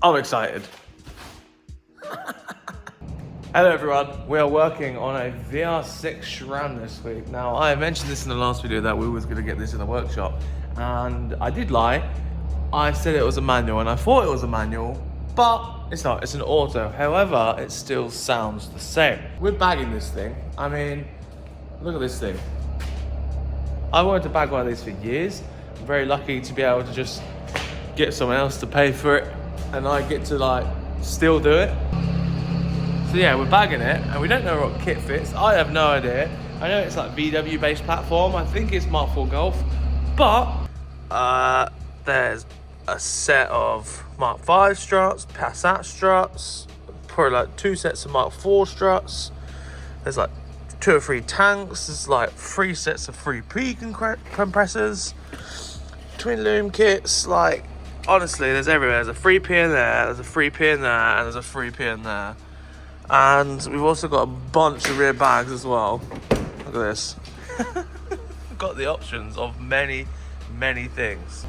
I'm excited. Hello everyone, we are working on a VR6 Sharan this week. Now, I mentioned this in the last video that we was going to get this in the workshop, and I did lie. I said it was a manual, and I thought it was a manual, but it's not, it's an auto. However, it still sounds the same. We're bagging this thing. I mean, look at this thing. I wanted to bag one of these for years. I'm very lucky to be able to just get someone else to pay for it, and I get to like still do it. So yeah, we're bagging it, and we don't know what kit fits. I have no idea. I know it's like VW based platform. I think it's Mark IV Golf, but there's a set of Mark V struts, Passat struts, probably like 2 sets of Mark IV struts. There's like 2 or 3 tanks. There's like 3 sets of 3P compressors, twin loom kits. Like honestly, there's everywhere. There's a 3P in there, there's a 3P in there, and there's a 3P in there. And we've also got a bunch of rear bags as well. Look at this. We've got the options of many things.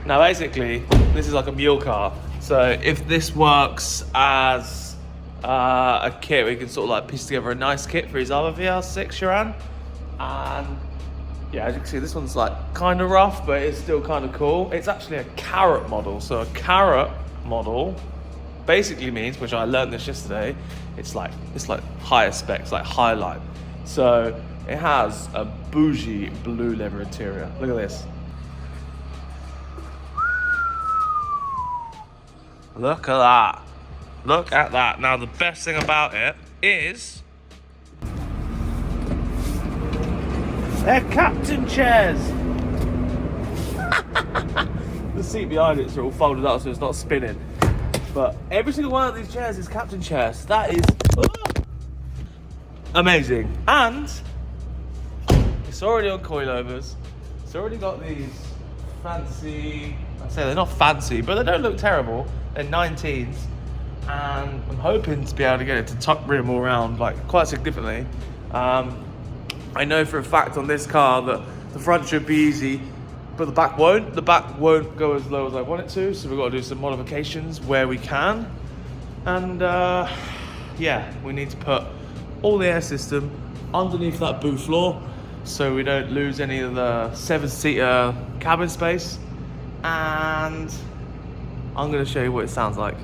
Now basically, this is like a mule car. So if this works as a kit, we can sort of like piece together a nice kit for his other VR6 Sharan. And yeah, as you can see, this one's like kind of rough, but it's still kind of cool. It's actually a carrot model. So a carrot model basically means, which I learned this yesterday, it's like higher specs, like highlight. So it has a bougie blue leather interior. Look at this. Look at that. Look at that. Now the best thing about it is they're captain chairs. The seat behind it's all folded up so it's not spinning. But every single one of these chairs is captain chairs. That is amazing. And it's already on coilovers. It's already got these fancy, I say they're not fancy, but they don't look terrible. They're 19s. And I'm hoping to be able to get it to tuck rim all around like quite significantly. I know for a fact on this car that the front should be easy, but the back won't. The back won't go as low as I want it to, so we've got to do some modifications where we can. And yeah, we need to put all the air system underneath that boot floor so we don't lose any of the 7-seater cabin space. And I'm going to show you what it sounds like.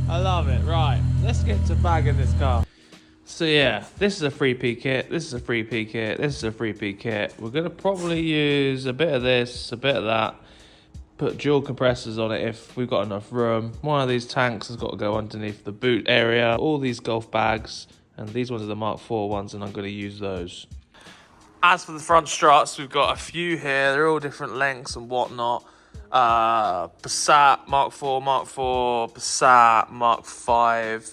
I love it. Right, let's get to bagging this car. So yeah, this is a 3P kit, this is a 3P kit, this is a 3P kit. We're gonna probably use a bit of this, a bit of that, put dual compressors on it if we've got enough room. One of these tanks has got to go underneath the boot area. All these golf bags, and these ones are the Mark IV ones, and I'm gonna use those. As for the front struts, we've got a few here. They're all different lengths and whatnot. Passat, Mark IV, Passat, Mark V.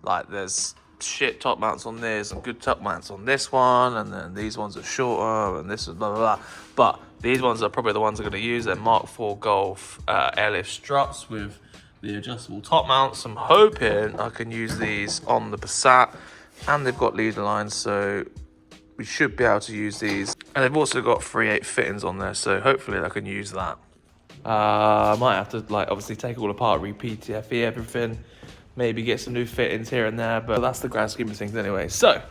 Like there's shit top mounts on this and good top mounts on this one, and then these ones are shorter, and this is blah, blah, blah. But these ones are probably the ones I'm going to use. They're Mark IV Golf airlift struts with the adjustable top mounts. I'm hoping I can use these on the Passat, and they've got leader lines, so we should be able to use these. And they've also got 3/8 fittings on there, so hopefully I can use that. I might have to like obviously take it all apart, re-PTFE everything, maybe get some new fittings here and there, but that's the grand scheme of things anyway. So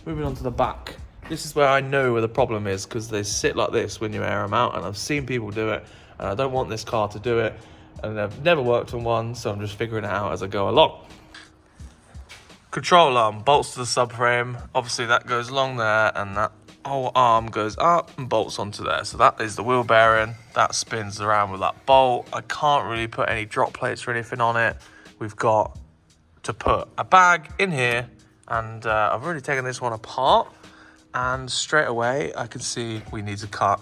moving on to the back. This is where I know where the problem is, because they sit like this when you air them out, and I've seen people do it, and I don't want this car to do it, and I've never worked on one, so I'm just figuring it out as I go along. Control arm bolts to the subframe. Obviously that goes along there, and that whole arm goes up and bolts onto there. So that is the wheel bearing. That spins around with that bolt. I can't really put any drop plates or anything on it. We've got to put a bag in here, and I've already taken this one apart, and straight away I can see we need to cut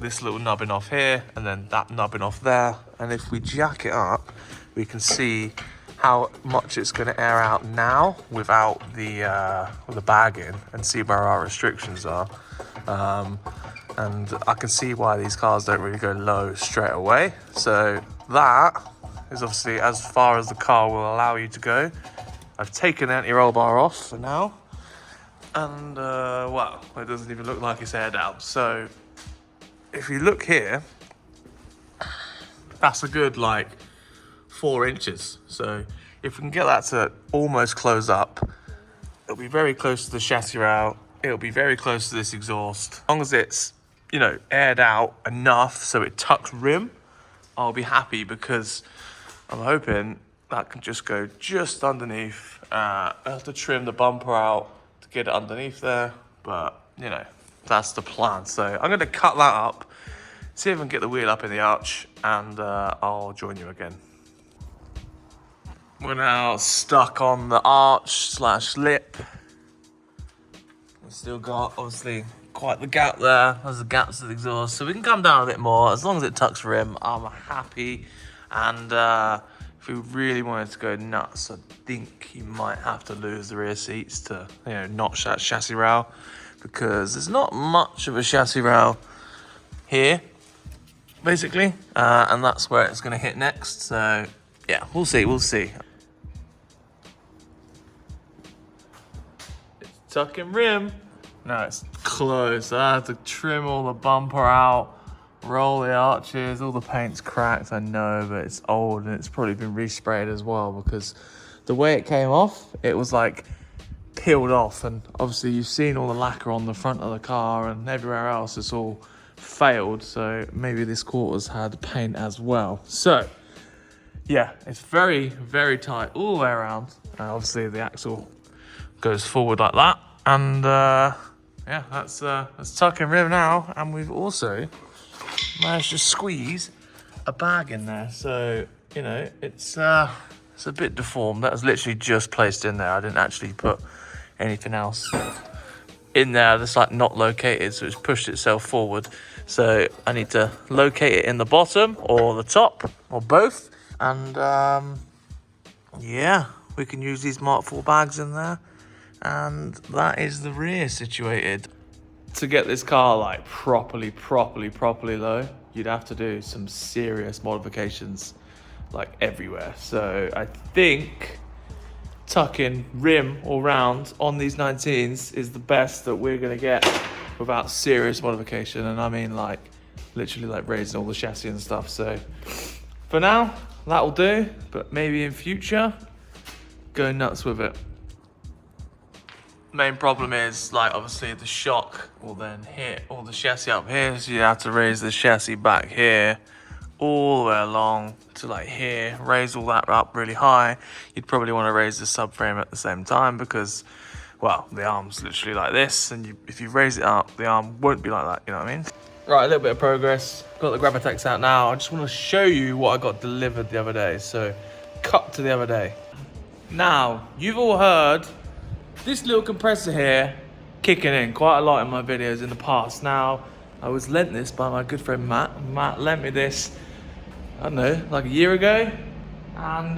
this little nubbin off here, and then that nubbin off there. And if we jack it up, we can see how much it's going to air out now without the bag in, and see where our restrictions are. And I can see why these cars don't really go low straight away. So that is obviously as far as the car will allow you to go. I've taken the anti-roll bar off for now. And, well, it doesn't even look like it's aired out. So if you look here, that's a good, like, 4 inches. So if we can get that to almost close up, it'll be very close to the chassis rail. It'll be very close to this exhaust. As long as it's, you know, aired out enough so it tucks rim, I'll be happy, because I'm hoping that can just go just underneath. I have to trim the bumper out to get it underneath there, but, you know, that's the plan. So I'm going to cut that up, see if I can get the wheel up in the arch, and I'll join you again. We're now stuck on the arch / lip. We've still got, obviously, quite the gap there. There's the gaps of the exhaust, so we can come down a bit more. As long as it tucks rim, I'm happy. And if we really wanted to go nuts, I think you might have to lose the rear seats to, you know, notch that chassis rail, because there's not much of a chassis rail here, basically, and that's where it's going to hit next. So yeah, we'll see. It's tucking rim. No, it's close. I have to trim all the bumper out, roll the arches. All the paint's cracked, I know, but it's old and it's probably been resprayed as well, because the way it came off, it was like peeled off. And obviously you've seen all the lacquer on the front of the car, and everywhere else it's all failed. So maybe this quarter's had paint as well. So yeah, it's very, very tight all the way around. Obviously the axle goes forward like that. And yeah, that's tucking rim now. And we've also managed to squeeze a bag in there. So, you know, it's a bit deformed. That was literally just placed in there. I didn't actually put anything else in there. That's like not located, so it's pushed itself forward. So I need to locate it in the bottom or the top or both. And yeah, we can use these Mark IV bags in there. And that is the rear situated. To get this car like properly low, you'd have to do some serious modifications like everywhere. So I think tucking rim all round on these 19s is the best that we're gonna get without serious modification. And I mean like literally like raising all the chassis and stuff. So for now, that'll do, but maybe in future, go nuts with it. Main problem is, like, obviously the shock will then hit all the chassis up here, so you have to raise the chassis back here all the way along to like here, raise all that up really high. You'd probably want to raise the subframe at the same time, because, well, the arm's literally like this, and if you raise it up, the arm won't be like that, you know what I mean? Right, a little bit of progress. Got the grabber text out now. I just want to show you what I got delivered the other day. So, cut to the other day. Now, you've all heard this little compressor here kicking in quite a lot in my videos in the past. Now, I was lent this by my good friend Matt. Matt lent me this, I don't know, like a year ago. And,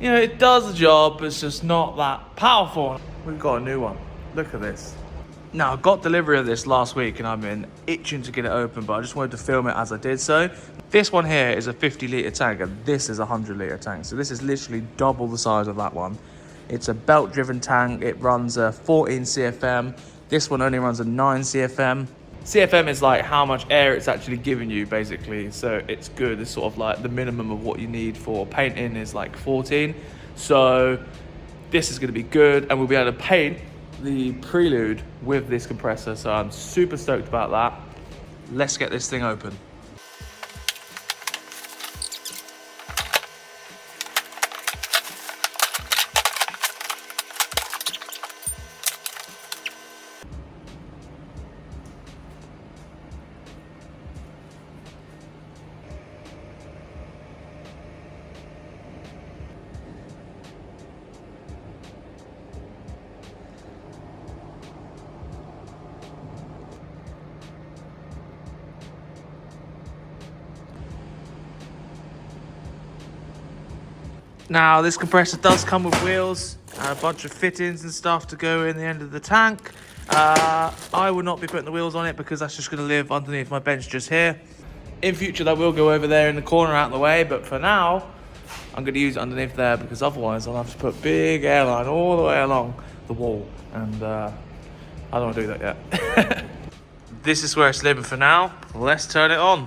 you know, it does the job, but it's just not that powerful. We've got a new one. Look at this. Now, I got delivery of this last week and I've been itching to get it open, but I just wanted to film it as I did so. This one here is a 50-litre tank and this is a 100-litre tank. So this is literally double the size of that one. It's a belt-driven tank. It runs a 14 CFM. This one only runs a 9 CFM. CFM is like how much air it's actually giving you, basically. So it's good. It's sort of like the minimum of what you need for painting is like 14. So this is going to be good, and we'll be able to paint the Prelude with this compressor. So I'm super stoked about that. Let's get this thing open. Now, this compressor does come with wheels and a bunch of fittings and stuff to go in the end of the tank. I will not be putting the wheels on it because that's just going to live underneath my bench just here. In future, that will go over there in the corner out of the way, but for now, I'm going to use it underneath there because otherwise I'll have to put big airline all the way along the wall, and I don't want to do that yet. This is where it's living for now. Let's turn it on.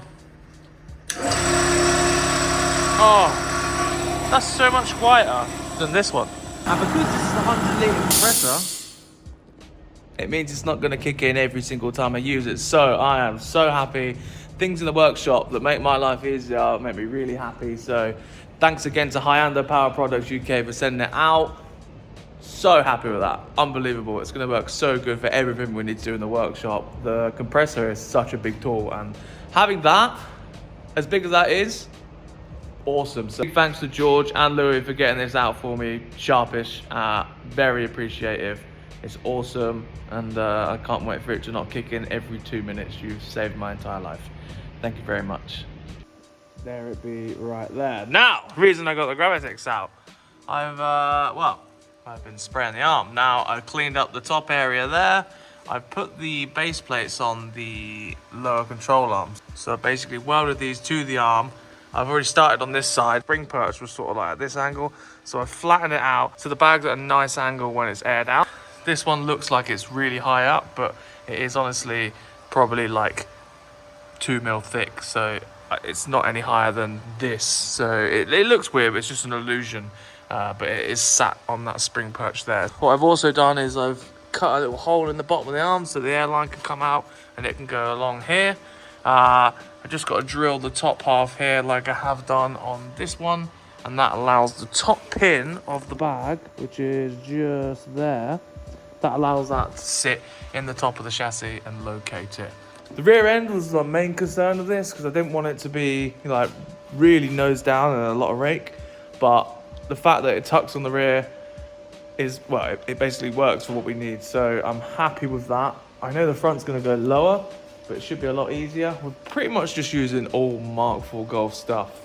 Oh, that's so much quieter than this one. And because this is a 100-litre compressor, it means it's not going to kick in every single time I use it. So I am so happy. Things in the workshop that make my life easier make me really happy. So thanks again to Hyundai Power Products UK for sending it out. So happy with that. Unbelievable. It's going to work so good for everything we need to do in the workshop. The compressor is such a big tool, and having that, as big as that is, awesome. So big thanks to George and Louis for getting this out for me. Sharpish. Very appreciative. It's awesome, and I can't wait for it to not kick in every 2 minutes. You've saved my entire life. Thank you very much. There it be right there. Now, reason I got the Gravitex out. I've been spraying the arm. Now, I've cleaned up the top area there. I've put the base plates on the lower control arms. So I basically welded these to the arm. I've already started on this side. Spring perch was sort of like at this angle. So I flattened it out so the bag's at a nice angle when it's aired out. This one looks like it's really high up, but it is honestly probably like 2 mil thick. So it's not any higher than this. So it looks weird, but it's just an illusion. But it is sat on that spring perch there. What I've also done is I've cut a little hole in the bottom of the arm so the airline can come out and it can go along here. I just got to drill the top half here like I have done on this one, and that allows the top pin of the bag, which is just there, that allows that to sit in the top of the chassis and locate it. The rear end was the main concern of this because I didn't want it to be like really nose down and a lot of rake, but the fact that it tucks on the rear is, well, it basically works for what we need. So I'm happy with that. I know the front's going to go lower, but it should be a lot easier. We're pretty much just using all Mark IV Golf stuff.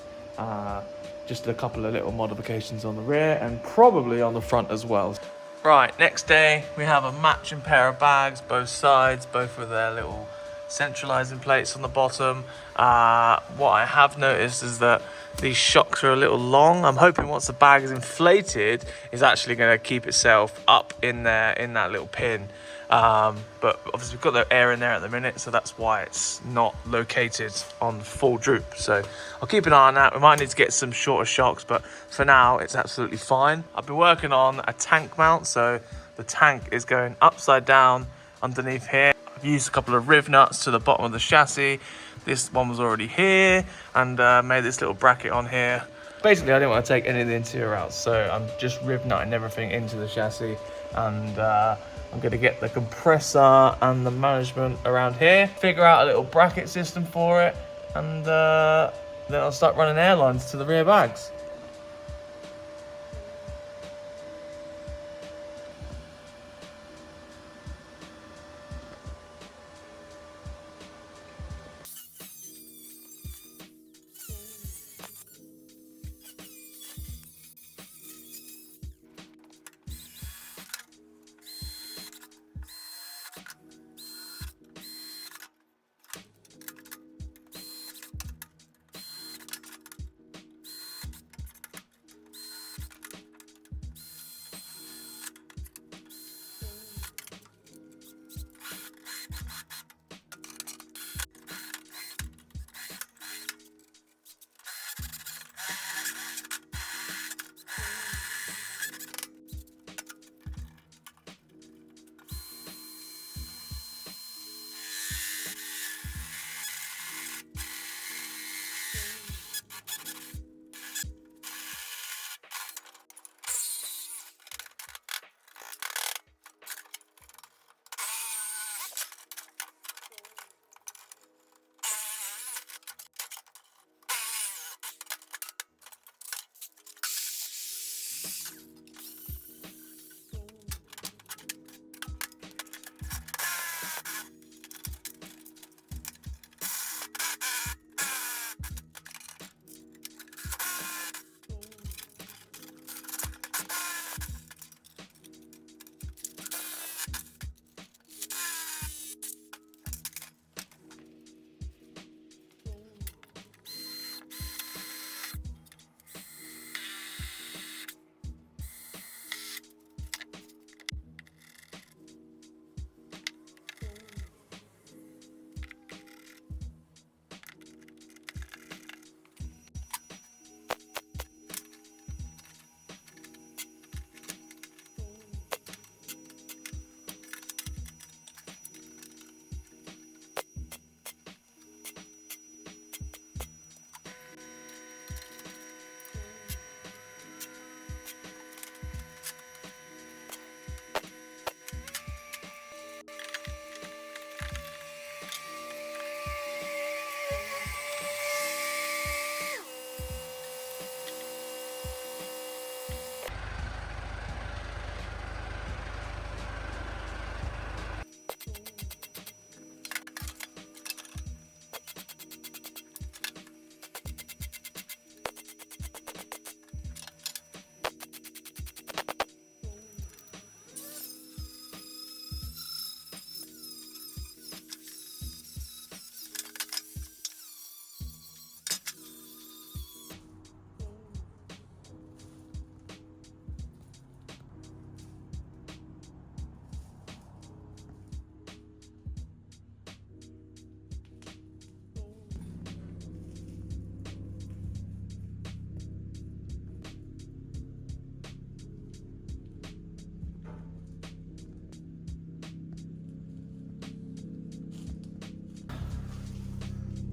Just a couple of little modifications on the rear and probably on the front as well. Right, next day we have a matching pair of bags, both sides, both with their little centralizing plates on the bottom. What I have noticed is that these shocks are a little long. I'm hoping once the bag is inflated, it's actually going to keep itself up in there in that little pin. But obviously we've got the air in there at the minute, so that's why it's not located on full droop. So I'll keep an eye on that. We might need to get some shorter shocks, but for now it's absolutely fine. I've been working on a tank mount, so the tank is going upside down underneath here. I've used a couple of riv nuts to the bottom of the chassis. This one was already here, and made this little bracket on here. Basically, I didn't want to take any of the interior out, so I'm just riv nutting everything into the chassis, and I'm going to get the compressor and the management around here, figure out a little bracket system for it, and then I'll start running airlines to the rear bags.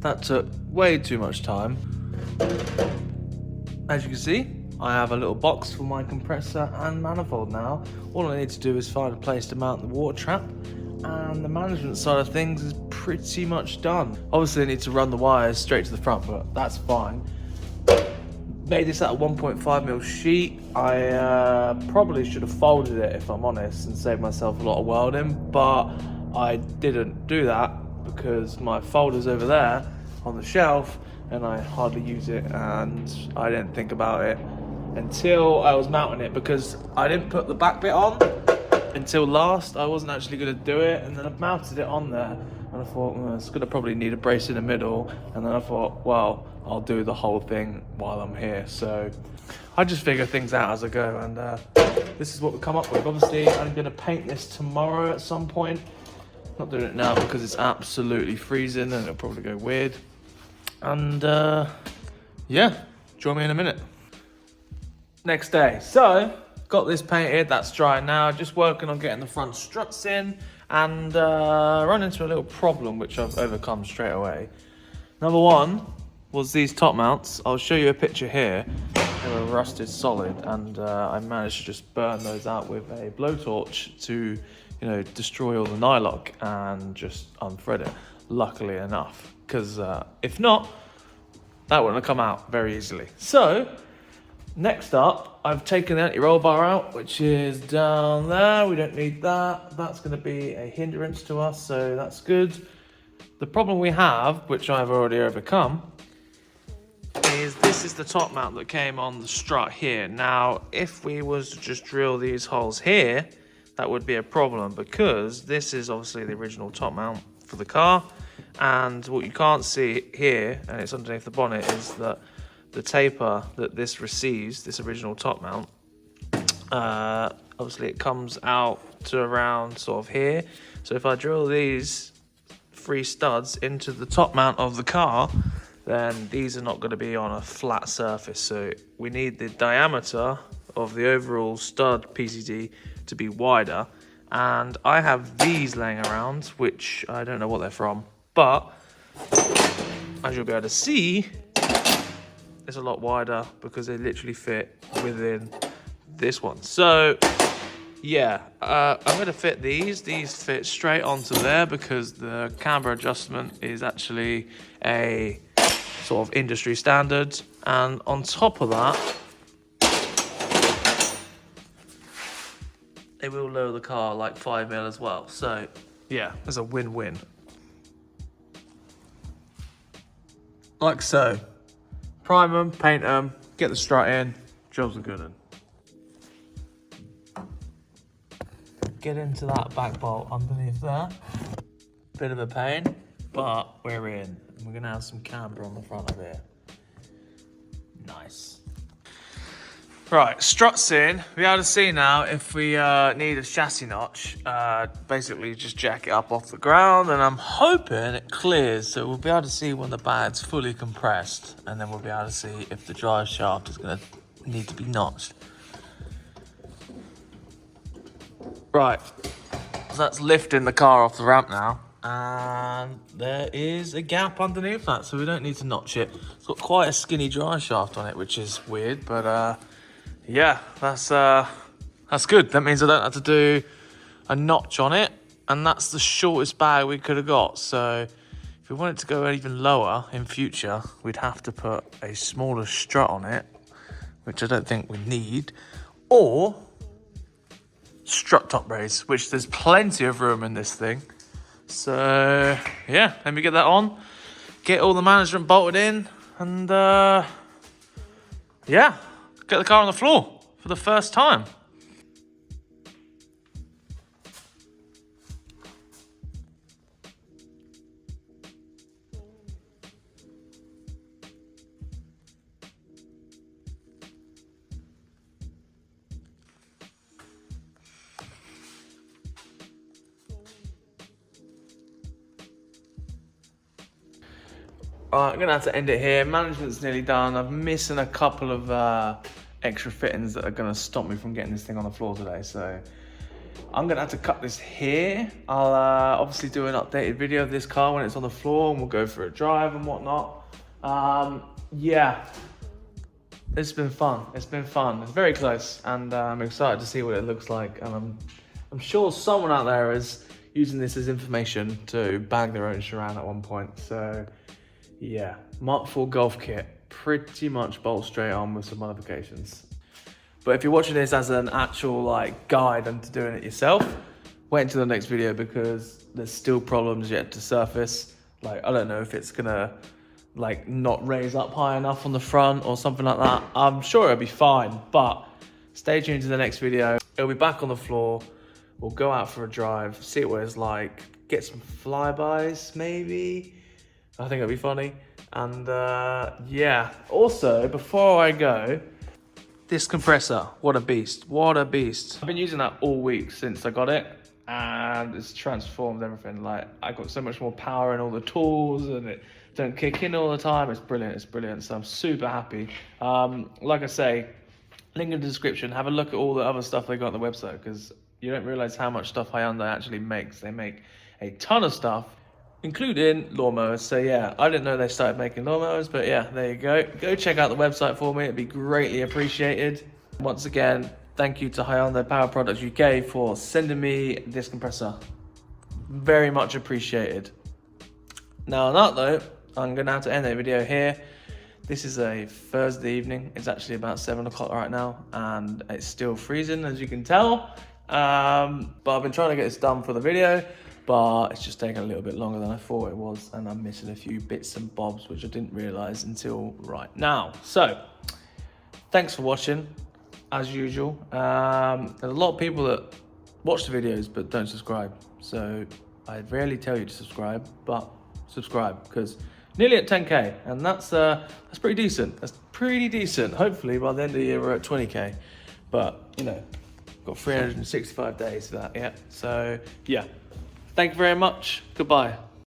That took way too much time. As you can see, I have a little box for my compressor and manifold now. All I need to do is find a place to mount the water trap, and the management side of things is pretty much done. Obviously I need to run the wires straight to the front, but that's fine. Made this out of 1.5mm sheet. I probably should have folded it, if I'm honest, and saved myself a lot of welding, but I didn't do that because my folder's over there on the shelf and I hardly use it, and I didn't think about it until I was mounting it, because I didn't put the back bit on until last. I wasn't actually going to do it, and then I've mounted it on there and I thought, it's going to probably need a brace in the middle, and then I thought, well, I'll do the whole thing while I'm here. So I just figure things out as I go, and this is what we come up with. Obviously I'm going to paint this tomorrow at some point. Not doing it now because it's absolutely freezing and it'll probably go weird. And yeah, join me in a minute. Next day, so got this painted, that's dry now. Just working on getting the front struts in, and run into a little problem which I've overcome straight away. Number one was these top mounts. I'll show you a picture here. They were rusted solid, and I managed to just burn those out with a blowtorch to, destroy all the nylock and just unthread it. Luckily enough, because if not, that wouldn't have come out very easily. So next up, I've taken the anti-roll bar out, which is down there. We don't need that. That's going to be a hindrance to us, so that's good. The problem we have, which I've already overcome, is this is the top mount that came on the strut here. Now, if we was to just drill these holes here, that would be a problem, because this is obviously the original top mount for the car. And what you can't see here, and it's underneath the bonnet, is that the taper that this receives, this original top mount, obviously it comes out to around sort of here. So if I drill these 3 studs into the top mount of the car, then these are not going to be on a flat surface. So we need the diameter of the overall stud PCD to be wider. And I have these laying around, which I don't know what they're from, but as you'll be able to see, it's a lot wider because they literally fit within this one. So yeah, I'm going to fit these. These fit straight onto there because the camber adjustment is actually a sort of industry standard. And on top of that, they will lower the car like 5mm as well. So yeah, it's a win-win. Like so. Prime them, paint them, get the strut in, jobs are good. Get into that back bolt underneath there. Bit of a pain, but we're in. And we're gonna have some camber on the front of here. Nice. Right, struts in. We'll be able to see now if we need a chassis notch. Basically just jack it up off the ground, and I'm hoping it clears, so we'll be able to see when the bag's fully compressed, and then we'll be able to see if the drive shaft is going to need to be notched. Right, so that's lifting the car off the ramp now, and there is a gap underneath that, so we don't need to notch it. It's got quite a skinny drive shaft on it, which is weird, but yeah, that's good. That means I don't have to do a notch on it, and that's the shortest bag we could have got. So if we wanted to go even lower in future, we'd have to put a smaller strut on it, which I don't think we need, or strut top brace, which there's plenty of room in this thing. So yeah, let me get that on, get all the management bolted in, and yeah, get the car on the floor for the first time. Alright, I'm going to have to end it here. Management's nearly done. I'm missing a couple of extra fittings that are going to stop me from getting this thing on the floor today. So I'm gonna have to cut this here. I'll obviously do an updated video of this car when it's on the floor, and we'll go for a drive and whatnot. Yeah, it's been fun. It's been fun. It's very close, and I'm excited to see what it looks like. And I'm sure someone out there is using this as information to bag their own Sharan at one point. So yeah, Mark IV Golf kit, pretty much bolt straight on with some modifications. But if you're watching this as an actual like guide into doing it yourself, wait until the next video because there's still problems yet to surface. Like, I don't know if it's gonna like not raise up high enough on the front or something like that. I'm sure it'll be fine, but stay tuned to the next video. It'll be back on the floor. We'll go out for a drive, see what it's like, get some flybys maybe. I think it'll be funny. And yeah, also before I go, this compressor, what a beast, what a beast. I've been using that all week since I got it, and it's transformed everything. Like, I got so much more power in all the tools, and it don't kick in all the time. It's brilliant, it's brilliant. So I'm super happy. Like I say, link in the description, have a look at all the other stuff they got on the website, because you don't realize how much stuff Hyundai actually makes. They make a ton of stuff, including lawnmowers. So yeah, I didn't know they started making lawnmowers, but yeah, there you go. Go check out the website for me. It'd be greatly appreciated. Once again, thank you to Hyundai Power Products UK for sending me this compressor. Very much appreciated. Now on that note, I'm gonna have to end the video here. This is a Thursday evening. It's actually about 7 o'clock right now, and it's still freezing, as you can tell. But I've been trying to get this done for the video, but it's just taking a little bit longer than I thought it was, and I'm missing a few bits and bobs which I didn't realize until right now. So thanks for watching, as usual. There's a lot of people that watch the videos but don't subscribe, so I rarely tell you to subscribe, but subscribe, because nearly at 10k, and that's pretty decent. That's pretty decent. Hopefully by the end of the year we're at 20k, but you know, got 365 days for that. Yeah, so yeah, thank you very much. Goodbye.